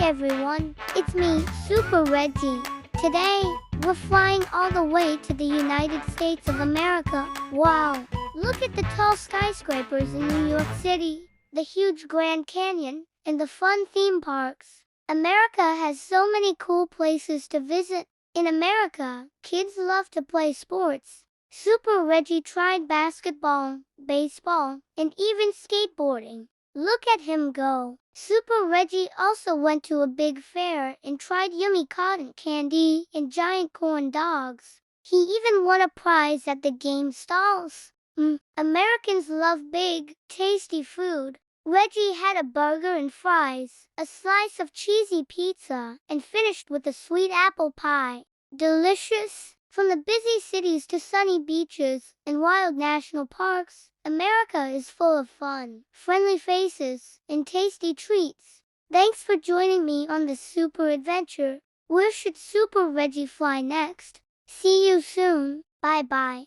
everyone, it's me, Super Reggie. Today, we're flying all the way to the United States of America. Wow! Look at the tall skyscrapers in New York City, the huge Grand Canyon, and the fun theme parks. America has so many cool places to visit. In America, kids love to play sports. Super Reggie tried basketball, baseball, and even skateboarding. Look at him go. Super Reggie also went to a big fair and tried yummy cotton candy and giant corn dogs. He even won a prize at the game stalls. Americans love big, tasty food. Reggie had a burger and fries, a slice of cheesy pizza, and finished with a sweet apple pie. Delicious! From the busy cities to sunny beaches and wild national parks, America is full of fun, friendly faces, and tasty treats. Thanks for joining me on this super adventure. Where should Super Reggie fly next? See you soon. Bye-bye.